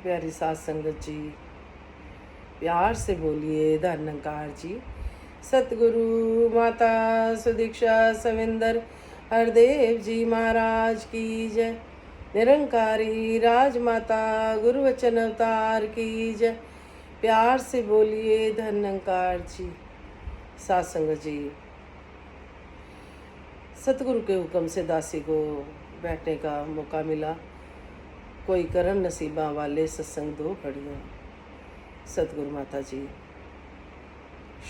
प्यारी सास संगत जी, प्यार से बोलिए धन्यकार जी। सतगुरु माता सुदीक्षा सविंदर हरदेव जी महाराज की जय। निरंकारी राजमाता गुरु वचन अवतार की जय। प्यार से बोलिए धन्यकार जी। सात संगत जी, सतगुरु के हुक्म से दासी को बैठने का मौका मिला। कोई करन नसीबा वाले सत्संग दो घड़ियाँ। सतगुरु माता जी,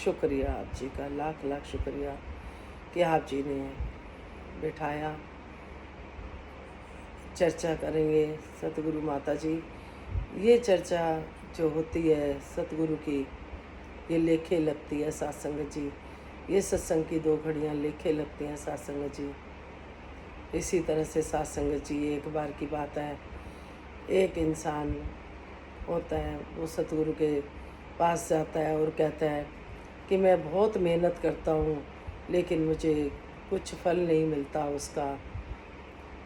शुक्रिया आप जी का, लाख लाख शुक्रिया कि आप जी ने बिठाया। चर्चा करेंगे सतगुरु माता जी। ये चर्चा जो होती है सतगुरु की, ये लेखे लगती है सत्संग जी। ये सत्संग की दो घड़ियाँ लेखे लगती हैं सत्संग जी। इसी तरह से सत्संग जी, एक बार की बात है, एक इंसान होता है, वो सतगुरु के पास जाता है और कहता है कि मैं बहुत मेहनत करता हूँ लेकिन मुझे कुछ फल नहीं मिलता उसका।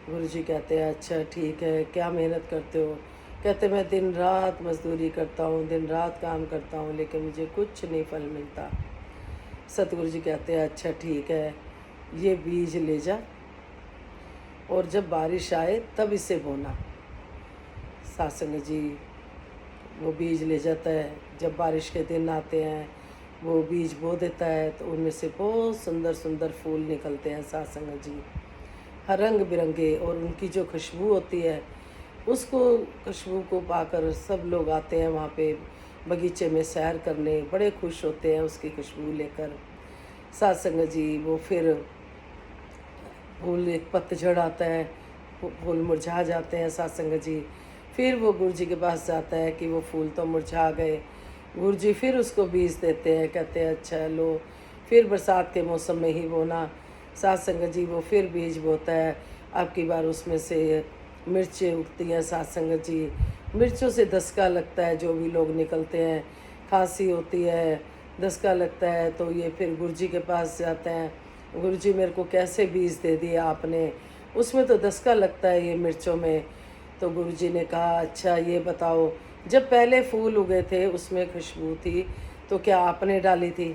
गुरु जी कहते हैं अच्छा ठीक है, क्या मेहनत करते हो? कहते मैं दिन रात मजदूरी करता हूँ, दिन रात काम करता हूँ लेकिन मुझे कुछ नहीं फल मिलता। सतगुरु जी कहते हैं अच्छा ठीक है, ये बीज ले जा और जब बारिश आए तब इसे बोना। सत्संग जी वो बीज ले जाता है, जब बारिश के दिन आते हैं वो बीज बो देता है तो उनमें से बहुत सुंदर सुंदर फूल निकलते हैं सत्संग जी, हर रंग बिरंगे। और उनकी जो खुशबू होती है, उसको खुशबू को पाकर सब लोग आते हैं वहाँ पे बगीचे में सैर करने, बड़े खुश होते हैं उसकी खुशबू लेकर। सत्संग जी वो फिर फूल, एक पतझड़ आता है, फूल मुरझा जाते हैं सत्संग जी। फिर वो गुरु जी के पास जाता है कि वो फूल तो मुरझा गए। गुरु जी फिर उसको बीज देते हैं, कहते हैं अच्छा लो, फिर बरसात के मौसम में ही बोना। सत्संग जी वो फिर बीज बोता है। अब की बार उसमें से मिर्चें उगती हैं सत्संग जी। मिर्चों से दस्का लगता है, जो भी लोग निकलते हैं, खांसी होती है, दस्का लगता है, तो ये फिर गुरु जी के पास जाते हैं। गुरु जी मेरे को कैसे बीज दे दिया आपने, उसमें तो दस्का लगता है ये मिर्चों में। तो गुरु जी ने कहा अच्छा ये बताओ, जब पहले फूल उगे थे उसमें खुशबू थी तो क्या आपने डाली थी?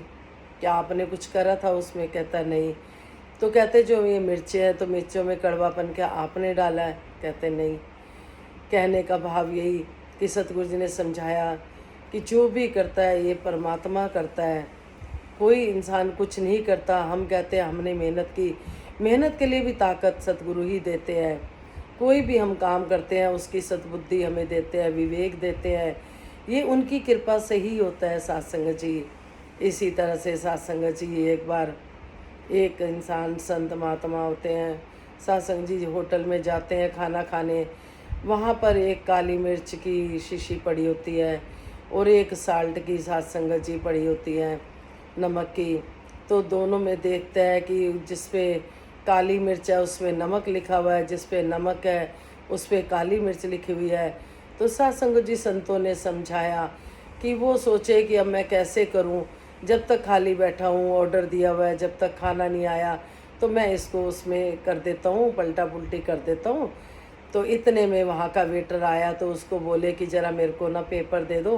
क्या आपने कुछ करा था उसमें? कहता नहीं। तो कहते जो ये मिर्चें हैं तो मिर्चों में कड़वापन क्या आपने डाला है? कहते नहीं। कहने का भाव यही कि सतगुरु जी ने समझाया कि जो भी करता है ये परमात्मा करता है, कोई इंसान कुछ नहीं करता। हम कहते हैं हमने मेहनत की, मेहनत के लिए भी ताकत सतगुरु ही देते हैं। कोई भी हम काम करते हैं उसकी सद्बुद्धि हमें देते हैं, विवेक देते हैं, ये उनकी कृपा से ही होता है सत्संग जी। इसी तरह से सत्संग जी, एक बार एक इंसान संत महात्मा होते हैं, सत्संग जी होटल में जाते हैं खाना खाने। वहाँ पर एक काली मिर्च की शीशी पड़ी होती है और एक साल्ट की सत्संग जी पड़ी होती है, नमक की। तो दोनों में देखता है कि जिस पे काली मिर्च है उस पर नमक लिखा हुआ है, जिस पे नमक है उस पर काली मिर्च लिखी हुई है। तो सत्संग जी संतों ने समझाया कि वो सोचे कि अब मैं कैसे करूं, जब तक खाली बैठा हूं, ऑर्डर दिया हुआ है, जब तक खाना नहीं आया तो मैं इसको उसमें कर देता हूं, पलटा पुल्टी कर देता हूं। तो इतने में वहाँ का वेटर आया तो उसको बोले कि ज़रा मेरे को ना पेपर दे दो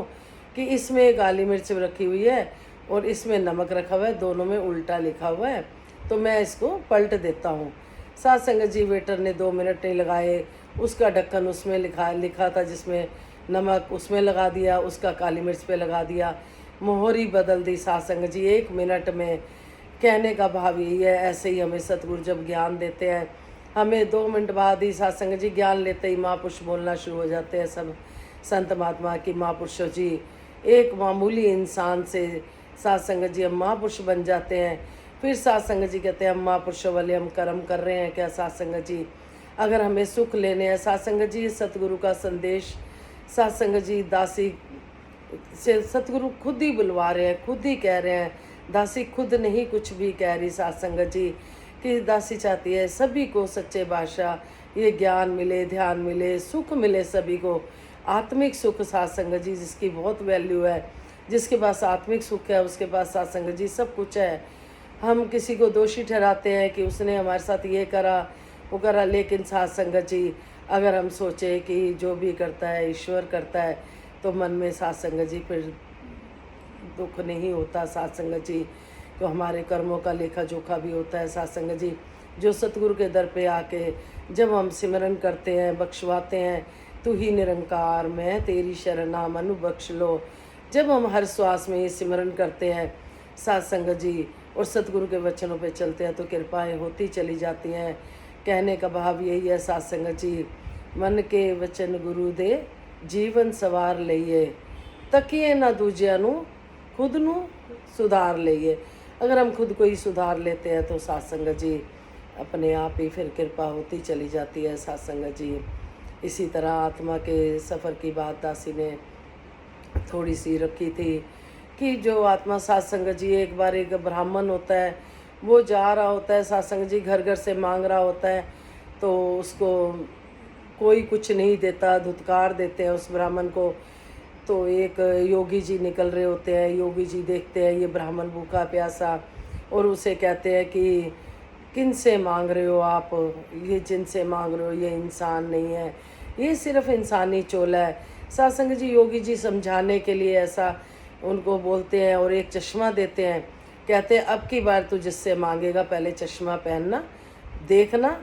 कि इसमें काली मिर्च रखी हुई है और इसमें नमक रखा हुआ है, दोनों में उल्टा लिखा हुआ है, तो मैं इसको पलट देता हूँ। सत्संग जी वेटर ने 2 मिनट नहीं लगाए, उसका ढक्कन उसमें लिखा था जिसमें नमक, उसमें लगा दिया, उसका काली मिर्च पे लगा दिया, मोहरी बदल दी सत्संग जी 1 मिनट में। कहने का भाव यही है, ऐसे ही हमें सतगुरु जब ज्ञान देते हैं, हमें 2 मिनट बाद ही सत्संग जी ज्ञान लेते ही महापुरुष बोलना शुरू हो जाते हैं सब संत महात्मा की। महापुरुषों जी, एक मामूली इंसान से सत्संग जी हम महापुरुष बन जाते हैं। फिर सत्संग जी कहते हैं हम महापुरुषों वाले हम कर्म कर रहे हैं क्या सत्संग जी? अगर हमें सुख लेने हैं सत्संग जी, सतगुरु का संदेश सत्संग जी दासी से सतगुरु खुद ही बुलवा रहे हैं, खुद ही कह रहे हैं। दासी खुद नहीं कुछ भी कह रही सत्संग जी, कि दासी चाहती है सभी को सच्चे बादशाह ये ज्ञान मिले, ध्यान मिले, सुख मिले सभी को, आत्मिक सुख। सत्संग जी जिसकी बहुत वैल्यू है, जिसके पास आत्मिक सुख है उसके पास सत्संग जी सब कुछ है। हम किसी को दोषी ठहराते हैं कि उसने हमारे साथ ये करा वो करा, लेकिन सत्संग जी अगर हम सोचे कि जो भी करता है ईश्वर करता है, तो मन में साथ संगत जी फिर दुख नहीं होता। साथ संगत जी तो हमारे कर्मों का लेखा जोखा भी होता है। साथ संगत जी जो सतगुरु के दर पे आके जब हम सिमरन करते हैं, बख्शवाते हैं, तू ही निरंकार मैं तेरी शरणा मनु बख्श लो, जब हम हर श्वास में ये सिमरन करते हैं साथ संगत जी और सतगुरु के वचनों पे चलते हैं, तो कृपाएं होती चली जाती हैं। कहने का भाव यही है साथ संगत जी, मन के वचन गुरु दे जीवन सवार लइए, तकिए ना दूजिया नू खुद नू सुधार लइए। अगर हम खुद को ही सुधार लेते हैं तो साथ संगत जी अपने आप ही फिर कृपा होती चली जाती है। साथ संगत जी इसी तरह आत्मा के सफ़र की बात दासी ने थोड़ी सी रखी थी कि जो आत्मा साथ संगत जी एक बार एक ब्राह्मण होता है, वो जा रहा होता है साथ संगत जी, घर घर से मांग रहा होता है, तो उसको कोई कुछ नहीं देता, धुतकार देते हैं उस ब्राह्मण को। तो एक योगी जी निकल रहे होते हैं, योगी जी देखते हैं ये ब्राह्मण भूखा प्यासा और उसे कहते हैं कि किन से मांग रहे हो आप, ये जिनसे मांग रहे हो ये इंसान नहीं है, ये सिर्फ इंसानी चोला है। साथ संगत जी योगी जी समझाने के लिए ऐसा उनको बोलते हैं और एक चश्मा देते हैं, कहते हैं अब की बार तू जिससे मांगेगा पहले चश्मा पहनना, देखना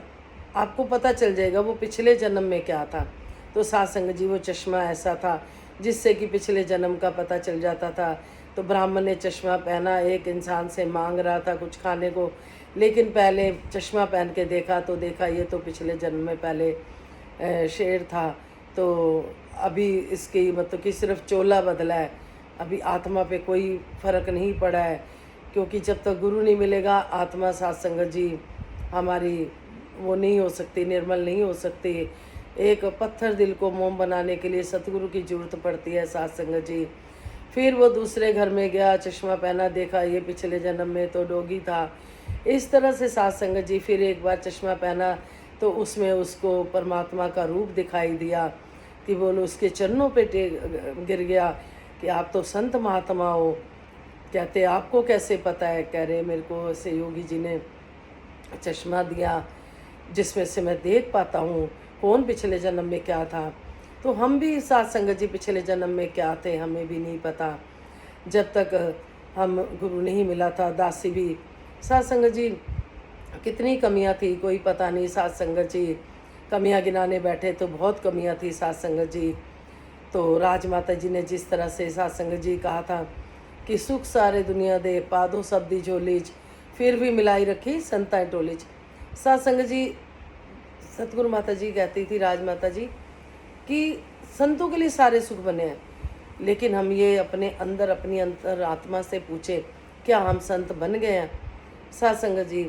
आपको पता चल जाएगा वो पिछले जन्म में क्या था। तो साथ संगत जी वो चश्मा ऐसा था जिससे कि पिछले जन्म का पता चल जाता था। तो ब्राह्मण ने चश्मा पहना, एक इंसान से मांग रहा था कुछ खाने को, लेकिन पहले चश्मा पहन के देखा तो देखा ये तो पिछले जन्म में पहले शेर था। तो अभी इसकी मतलब कि सिर्फ चोला बदला है, अभी आत्मा पे कोई फ़र्क नहीं पड़ा है, क्योंकि जब तक गुरु नहीं मिलेगा आत्मा साथ संगत जी हमारी वो नहीं हो सकती, निर्मल नहीं हो सकती। एक पत्थर दिल को मोम बनाने के लिए सतगुरु की ज़रूरत पड़ती है साथ संगत जी। फिर वो दूसरे घर में गया, चश्मा पहना, देखा ये पिछले जन्म में तो डोगी था। इस तरह से साथ संगत जी फिर एक बार चश्मा पहना तो उसमें उसको परमात्मा का रूप दिखाई दिया कि बोलो उसके चरणों पे गिर गया कि आप तो संत महात्मा हो। कहते आपको कैसे पता है? कह रहे मेरे को ऐसे योगी जी ने चश्मा दिया जिसमें से मैं देख पाता हूँ कौन पिछले जन्म में क्या था। तो हम भी साथ संगत जी पिछले जन्म में क्या थे हमें भी नहीं पता, जब तक हम गुरु नहीं मिला था। दासी भी साथ संगत जी कितनी कमियां थी कोई पता नहीं। साथ संगत जी कमियां गिनाने बैठे तो बहुत कमियां थी साथ संगत जी। तो राजमाता जी ने जिस तरह से साथ संगत जी कहा था कि सुख सारे दुनिया दे पादो सब्दी झोलीज, फिर भी मिलाई रखी संताएं टोलीज। साथ संगत जी सतगुरु माता जी कहती थी राजमाता जी कि संतों के लिए सारे सुख बने हैं, लेकिन हम ये अपने अंदर अपनी अंतर आत्मा से पूछे क्या हम संत बन गए हैं? साथ संगत जी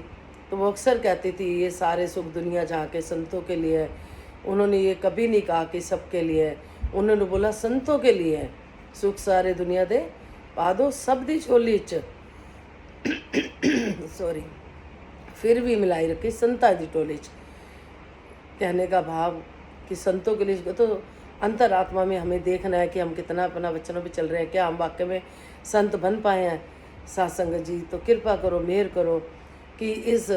तो वो अक्सर कहती थी ये सारे सुख दुनिया जहाँ के संतों के लिए है। उन्होंने ये कभी नहीं कहा कि सबके लिए है, उन्होंने बोला संतों के लिए है। सुख सारे दुनिया दे पादो शब्दी झोली च सॉरी, फिर भी मिलाई रखी संता दी टोली च। कहने का भाव कि संतों के लिए तो अंतरात्मा में हमें देखना है कि हम कितना अपना वचनों पे चल रहे हैं, क्या हम वाकई में संत बन पाए हैं। साथ संगत जी तो कृपा करो, मेहर करो कि इस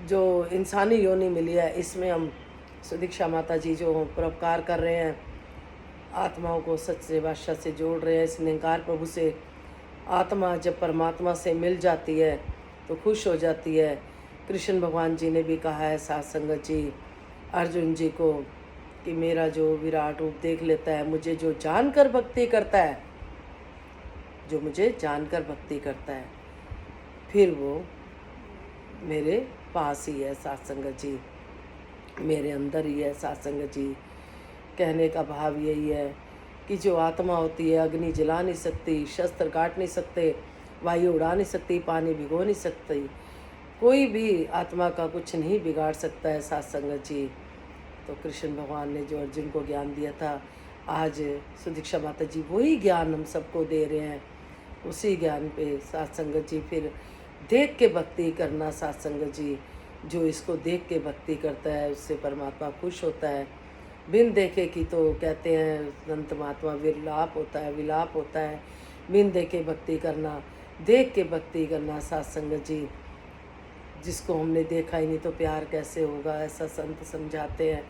जो इंसानी योनि मिली है इसमें हम सुदीक्षा माता जी जो परोपकार कर रहे हैं, आत्माओं को सच्चे बादशाह से जोड़ रहे हैं, इस निरंकार प्रभु से। आत्मा जब परमात्मा से मिल जाती है तो खुश हो जाती है। कृष्ण भगवान जी ने भी कहा है साथ संगत जी अर्जुन जी को कि मेरा जो विराट रूप देख लेता है, मुझे जो जानकर भक्ति करता है, जो मुझे जानकर भक्ति करता है, फिर वो मेरे पास ही है। साथ संगत जी मेरे अंदर ही है। साथ संगत जी कहने का भाव यही है कि जो आत्मा होती है अग्नि जला नहीं सकती, शस्त्र काट नहीं सकते, वायु उड़ा नहीं सकती, पानी भिगो नहीं सकती, कोई भी आत्मा का कुछ नहीं बिगाड़ सकता है। साथ संगत जी तो कृष्ण भगवान ने जो अर्जुन को ज्ञान दिया था, आज सुदीक्षा माता जी वही ज्ञान हम सबको दे रहे हैं। उसी ज्ञान पे साथ संगत जी फिर देख के भक्ति करना। साथ संगत जी जो इसको देख के भक्ति करता है उससे परमात्मा खुश होता है। बिन देखे की तो कहते हैं संत महात्मा विलाप होता है, विलाप होता है। बिन देखे भक्ति करना, देख के भक्ति करना। साथ संगत जी जिसको हमने देखा ही नहीं तो प्यार कैसे होगा, ऐसा संत समझाते हैं।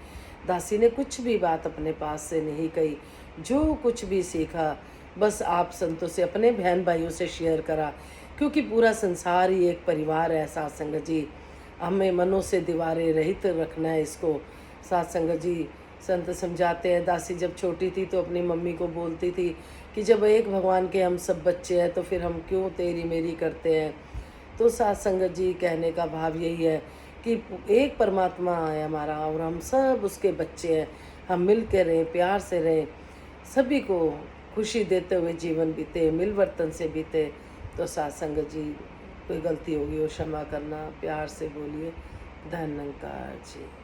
दासी ने कुछ भी बात अपने पास से नहीं कही, जो कुछ भी सीखा बस आप संतों से, अपने बहन भाइयों से शेयर करा, क्योंकि पूरा संसार ही एक परिवार है। साथ संगत जी, हमें मनों से दीवारें रहित रखना है इसको। साथ संगत जी, संत समझाते हैं, दासी जब छोटी थी तो अपनी मम्मी को बोलती थी कि जब एक भगवान के हम सब बच्चे हैं तो फिर हम क्यों तेरी मेरी करते हैं। तो साथ संगत जी, कहने का भाव यही है कि एक परमात्मा है हमारा और हम सब उसके बच्चे हैं। हम मिल के रहें, प्यार से रहें, सभी को खुशी देते हुए जीवन बीते, मिलवर्तन से बीते। तो साथ संगत जी, कोई गलती होगी वो क्षमा करना, प्यार से बोलिए। धन्यवाद जी।